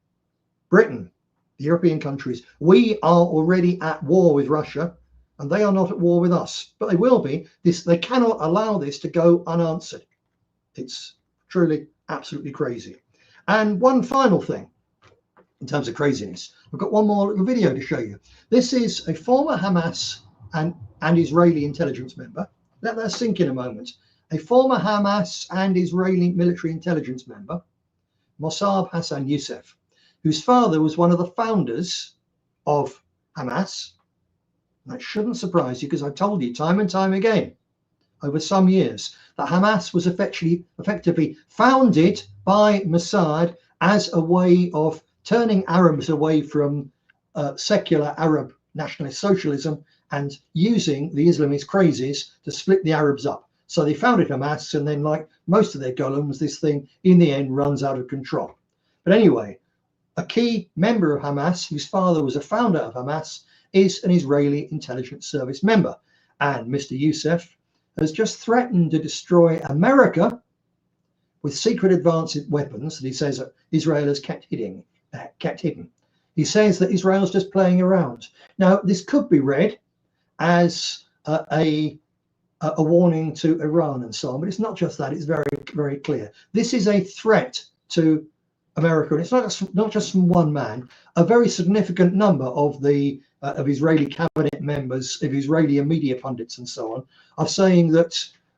Britain, the European countries, we are already at war with Russia, and they are not at war with us, but they will be. They cannot allow this to go unanswered. It's truly absolutely crazy. And one final thing, in terms of craziness. I've got one more little video to show you. This is a former Hamas and Israeli intelligence member. Let that sink in a moment. A former Hamas and Israeli military intelligence member, Mossab Hassan Youssef, whose father was one of the founders of Hamas. And that shouldn't surprise you, because I've told you time and time again over some years that Hamas was effectively founded by Mossad as a way of turning Arabs away from secular Arab nationalist socialism and using the Islamist crazes to split the Arabs up. So they founded Hamas, and then, like most of their golems, this thing in the end runs out of control. But anyway, a key member of Hamas, whose father was a founder of Hamas, is an Israeli intelligence service member. And Mr. Youssef has just threatened to destroy America with secret advanced weapons that he says that Israel has kept hidden. He says that Israel's just playing around. Now, this could be read as a warning to Iran and so on, but it's not just that. It's very, very clear. This is a threat to America, and it's not just from one man. A very significant number of the of Israeli cabinet members, of Israeli media pundits and so on, are saying that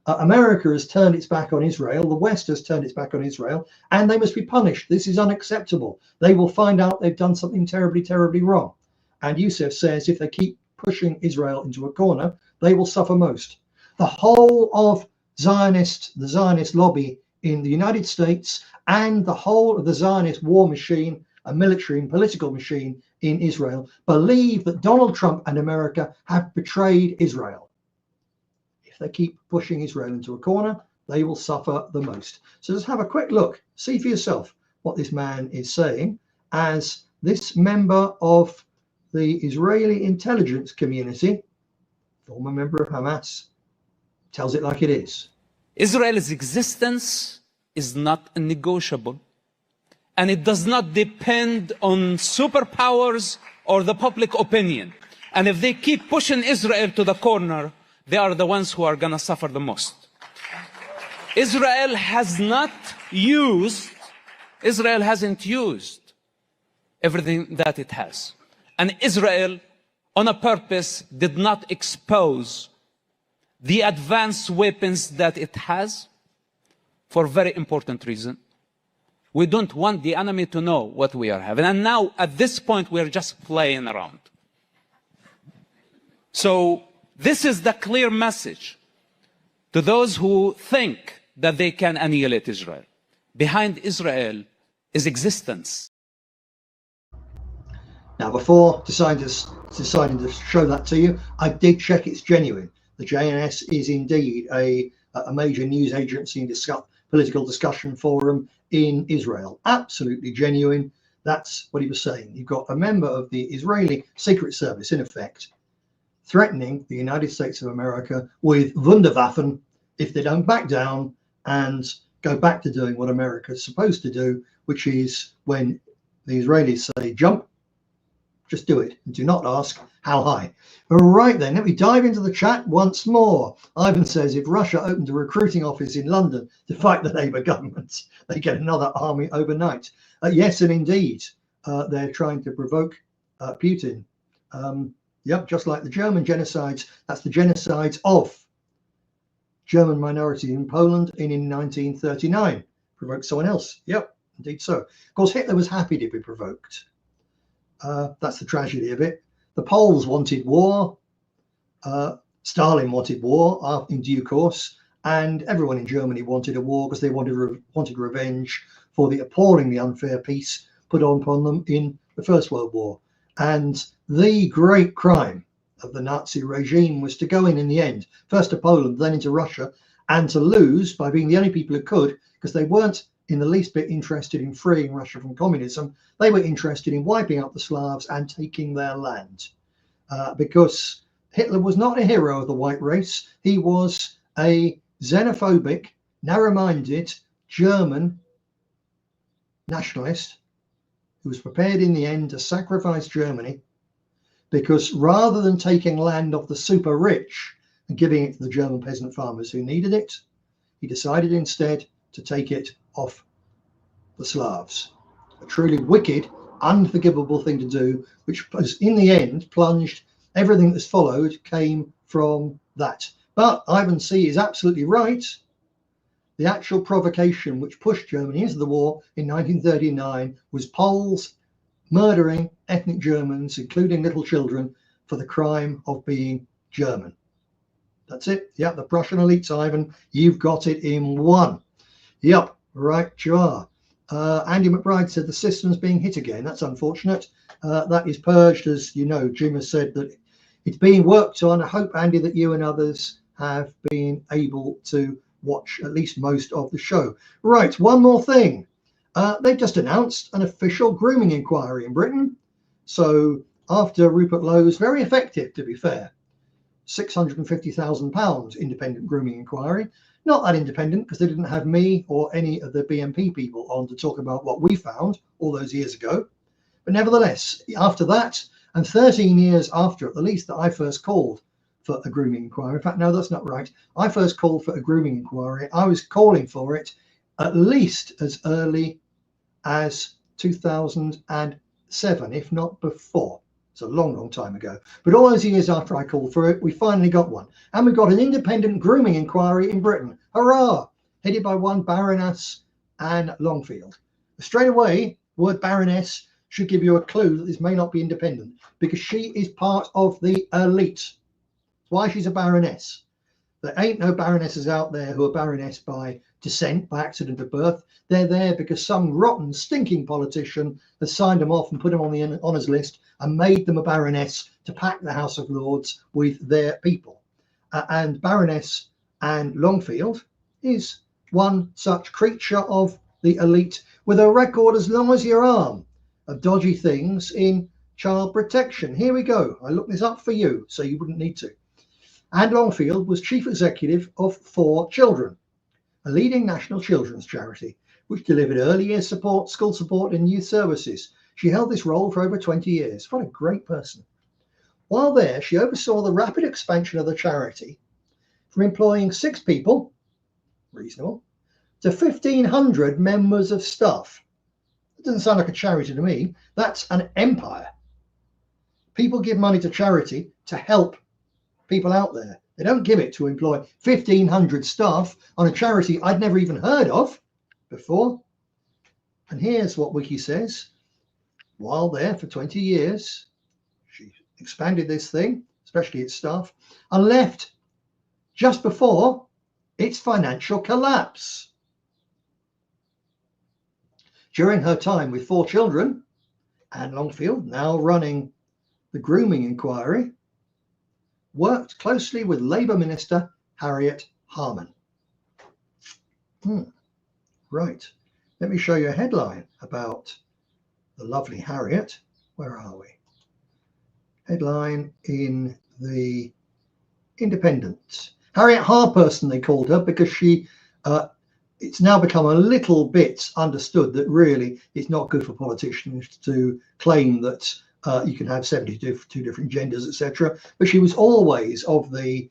America has turned its back on Israel, the West has turned its back on Israel, and they must be punished. This is unacceptable. They will find out they've done something terribly, terribly wrong. And Youssef says if they keep pushing Israel into a corner, they will suffer most. The whole of the Zionist lobby in the United States, and the whole of the Zionist war machine, a military and political machine in Israel, believe that Donald Trump and America have betrayed Israel. If they keep pushing Israel into a corner, they will suffer the most. So just have a quick look, see for yourself what this man is saying, as this member of the Israeli intelligence community, former member of Hamas, tells it like it is. Israel's existence is not negotiable, and it does not depend on superpowers or the public opinion. And if they keep pushing Israel to the corner, they are the ones who are going to suffer the most. Israel hasn't used everything that it has. And Israel, on a purpose, did not expose the advanced weapons that it has for a very important reason. We don't want the enemy to know what we are having. And now, at this point, we're just playing around. So this is the clear message to those who think that they can annihilate Israel. Behind Israel is existence. Now, before deciding to show that to you, I did check it's genuine. The JNS is indeed a major news agency and political discussion forum in Israel. Absolutely genuine. That's what he was saying. You've got a member of the Israeli Secret Service, in effect, threatening the United States of America with Wunderwaffen if they don't back down and go back to doing what America's supposed to do, which is when the Israelis say jump, just do it and do not ask how high. All right then, let me dive into the chat once more. Ivan says if Russia opened a recruiting office in London to fight the Labour government, they get another army overnight. Yes, and indeed, they're trying to provoke Putin. Yep, just like the German genocides. That's the genocides of German minority in Poland in 1939. Provoke someone else. Yep, indeed so. Of course, Hitler was happy to be provoked. That's the tragedy of it. The Poles wanted war. Stalin wanted war in due course, and everyone in Germany wanted a war because they wanted revenge for the appallingly unfair peace put on upon them in the First World War. And the great crime of the Nazi regime was to go in the end, first to Poland, then into Russia, and to lose by being the only people who could, because they weren't in the least bit interested in freeing Russia from communism. They were interested in wiping out the Slavs and taking their land. Because Hitler was not a hero of the white race. He was a xenophobic, narrow-minded German nationalist who was prepared in the end to sacrifice Germany, because rather than taking land off the super rich and giving it to the German peasant farmers who needed it, he decided instead to take it off the Slavs. A truly wicked unforgivable thing to do, which was in the end plunged everything that's followed came from that. But Ivan C is absolutely right. The actual provocation which pushed Germany into the war in 1939 was Poles murdering ethnic Germans, including little children, for the crime of being German. That's it. Yeah, the Prussian elites, Ivan, you've got it in one. Yep, right you are. Andy McBride said the system's being hit again. That's unfortunate. That is purged, as you know. Jim has said that it's being worked on. I hope, Andy, that you and others have been able to watch at least most of the show. Right, one more thing. They've just announced an official grooming inquiry in Britain. So after Rupert Lowe's, very effective, to be fair, £650,000 independent grooming inquiry. Not that independent, because they didn't have me or any of the BNP people on to talk about what we found all those years ago. But nevertheless, after that, and 13 years after at the least that I first called for a grooming inquiry. In fact, no, that's not right. I first called for a grooming inquiry. I was calling for it at least as early as 2007, if not before. It's a long, long time ago. But all those years after I called for it, we finally got one. And we got an independent grooming inquiry in Britain. Hurrah! Headed by one Baroness Anne Longfield. Straight away, word Baroness should give you a clue that this may not be independent, because she is part of the elite. That's why she's a Baroness. There ain't no Baronesses out there who are Baroness by descent, by accident of birth. They're there because some rotten, stinking politician has signed them off and put them on the honours list and made them a Baroness to pack the House of Lords with their people. And Baroness Anne Longfield is one such creature of the elite with a record as long as your arm of dodgy things in child protection. Here we go. I looked this up for you so you wouldn't need to. Anne Longfield was chief executive of 4 Children, a leading national children's charity which delivered early years support, school support and youth services. She held this role for over 20 years. What a great person. While there, she oversaw the rapid expansion of the charity from employing 6 people, reasonable, to 1,500 members of staff. It doesn't sound like a charity to me. That's an empire. People give money to charity to help people out there. They don't give it to employ 1,500 staff on a charity I'd never even heard of before. And here's what Wiki says. While there for 20 years, she expanded this thing, especially its staff, and left just before its financial collapse. During her time with 4 Children, Anne Longfield, now running the grooming inquiry, worked closely with Labour Minister Harriet Harman. Right, let me show you a headline about the lovely Harriet. Where are we? Headline in the Independent. Harriet Harperson, they called her, because she it's now become a little bit understood that really it's not good for politicians to claim that you can have 72 different genders, etc. But she was always of the,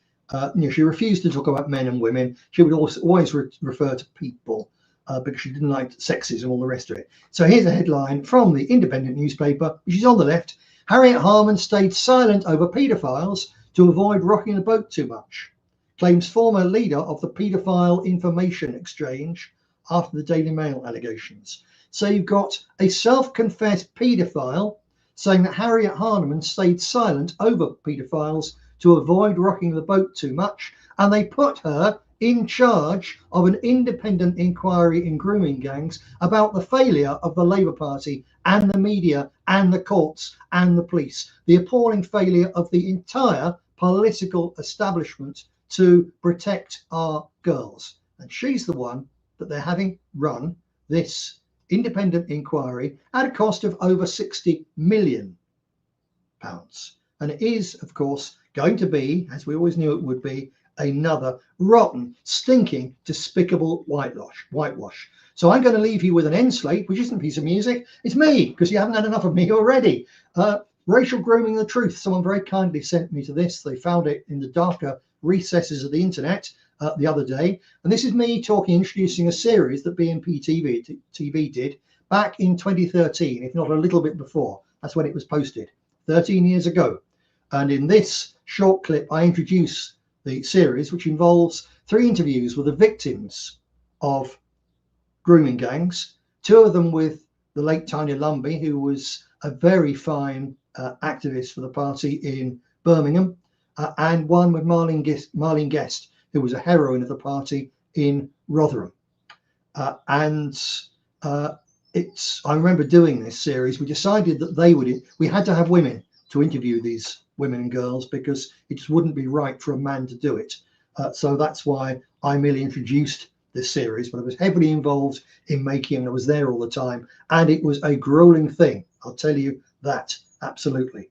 she refused to talk about men and women. She would also always refer to people because she didn't like sexism and all the rest of it. So here's a headline from the Independent newspaper, which is on the left. Harriet Harman stayed silent over paedophiles to avoid rocking the boat too much, claims former leader of the Paedophile Information Exchange after the Daily Mail allegations. So you've got a self-confessed paedophile saying that Harriet Harman stayed silent over paedophiles to avoid rocking the boat too much, and they put her in charge of an independent inquiry in grooming gangs about the failure of the Labour Party and the media and the courts and the police, the appalling failure of the entire political establishment to protect our girls. And she's the one that they're having run this independent inquiry at a cost of over £60 million. And it is, of course, going to be, as we always knew it would be, another rotten, stinking, despicable whitewash. So I'm going to leave you with an end slate, which isn't a piece of music. It's me, because you haven't had enough of me already. Racial Grooming the Truth. Someone very kindly sent me to this. They found it in the darker recesses of the internet. the other day. And this is me introducing a series that BNP TV did back in 2013, if not a little bit before. That's when it was posted, 13 years ago. And in this short clip, I introduce the series, which involves 3 interviews with the victims of grooming gangs, 2 of them with the late Tanya Lumby, who was a very fine activist for the party in Birmingham, and one with Marlene Guest, who was a heroine of the party in Rotherham. I remember doing this series. We decided that we had to have women to interview these women and girls, because it just wouldn't be right for a man to do it. So that's why I merely introduced this series, but I was heavily involved in making, and I was there all the time, and it was a grueling thing, I'll tell you that, absolutely.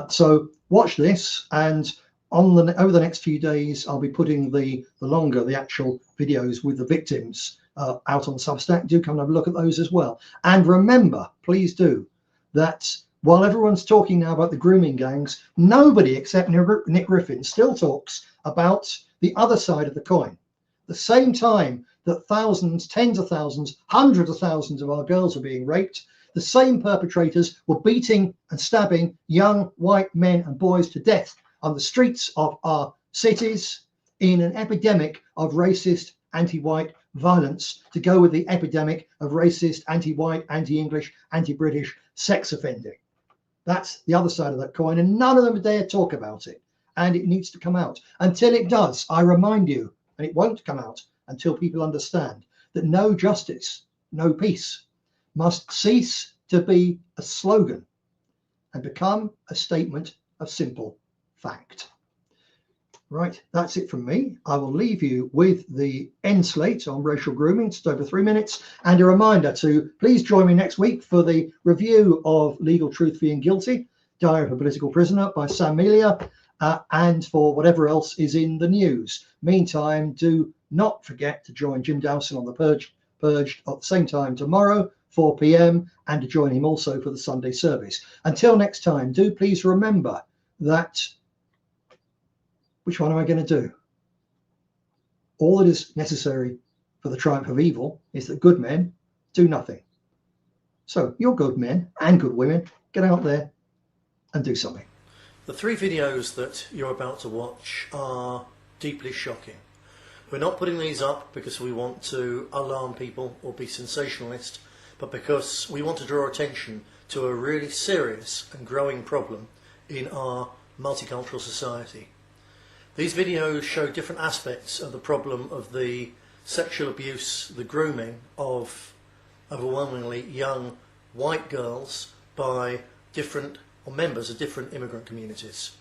So watch this, and over the next few days I'll be putting the actual videos with the victims out on Substack. Do come and have a look at those as well. And remember, please do, that while everyone's talking now about the grooming gangs, nobody except Nick Griffin still talks about the other side of the coin. The same time that thousands, tens of thousands, hundreds of thousands of our girls are being raped, the same perpetrators were beating and stabbing young white men and boys to death on the streets of our cities in an epidemic of racist, anti-white violence, to go with the epidemic of racist, anti-white, anti-English, anti-British sex offending. That's the other side of that coin, and none of them dare talk about it. And it needs to come out. Until it does, I remind you, and it won't come out until people understand that no justice, no peace must cease to be a slogan and become a statement of simple fact. Right, that's it from me. I will leave you with the end slate on racial grooming, just over 3 minutes, and a reminder to please join me next week for the review of Legal Truth Being Guilty, Diary of a Political Prisoner by Sam Melia, and for whatever else is in the news. Meantime, do not forget to join Jim Dowson on the Purged at the same time tomorrow, 4 p.m, and to join him also for the Sunday service. Until next time, do please remember that, which one am I going to do? All that is necessary for the triumph of evil is that good men do nothing. So you're good men and good women. Get out there and do something. The 3 videos that you're about to watch are deeply shocking. We're not putting these up because we want to alarm people or be sensationalist, but because we want to draw attention to a really serious and growing problem in our multicultural society. These videos show different aspects of the problem of the sexual abuse, the grooming of overwhelmingly young white girls by different or members of different immigrant communities.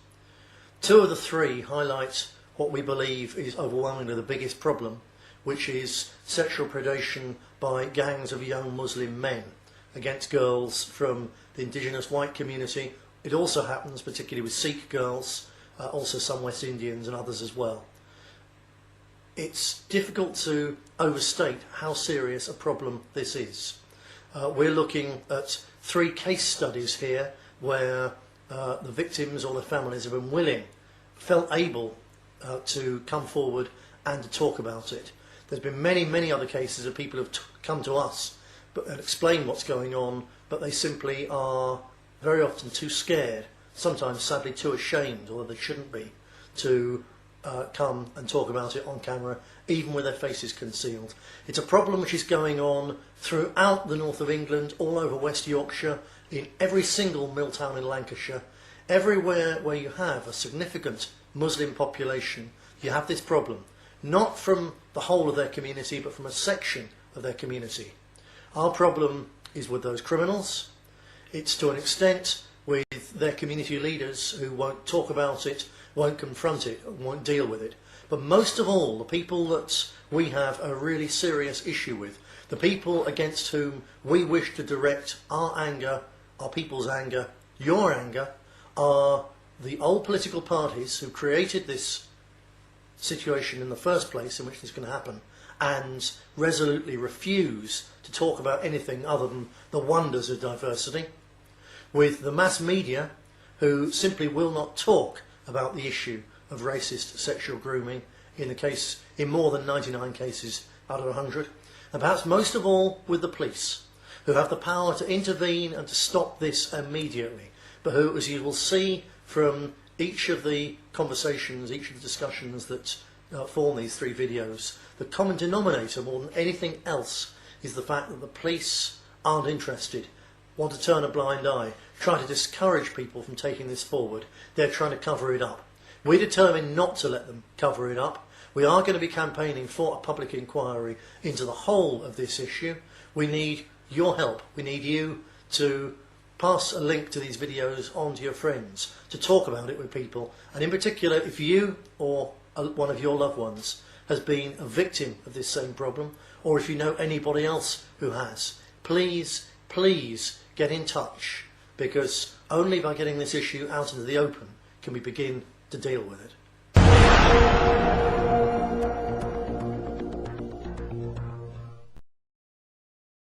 2 of the 3 highlight what we believe is overwhelmingly the biggest problem, which is sexual predation by gangs of young Muslim men against girls from the indigenous white community. It also happens particularly with Sikh girls, also some West Indians and others as well. It's difficult to overstate how serious a problem this is. We're looking at 3 case studies here where the victims or their families have been willing, felt able to come forward and to talk about it. There's been many other cases of people who've come to us and explain what's going on, but they simply are very often too scared, sometimes sadly too ashamed, although they shouldn't be, to come and talk about it on camera, even with their faces concealed. It's a problem which is going on throughout the north of England, all over West Yorkshire, in every single mill town in Lancashire. Everywhere where you have a significant Muslim population, you have this problem. Not from the whole of their community, but from a section of their community. Our problem is with those criminals. It's to an extent with their community leaders who won't talk about it, won't confront it, won't deal with it. But most of all, the people that we have a really serious issue with, the people against whom we wish to direct our anger, our people's anger, your anger, are the old political parties who created this situation in the first place in which this can happen, and resolutely refuse to talk about anything other than the wonders of diversity, with the mass media who simply will not talk about the issue of racist sexual grooming in more than 99 cases out of 100, and perhaps most of all with the police, who have the power to intervene and to stop this immediately, but who, as you will see from each of the conversations, each of the discussions that form these 3 videos, the common denominator more than anything else is the fact that the police aren't interested, want to turn a blind eye, try to discourage people from taking this forward. They're trying to cover it up. We're determined not to let them cover it up. We are going to be campaigning for a public inquiry into the whole of this issue. We need your help. We need you to pass a link to these videos on to your friends, to talk about it with people, and in particular if you or one of your loved ones has been a victim of this same problem, or if you know anybody else who has, please get in touch, because only by getting this issue out into the open can we begin to deal with it.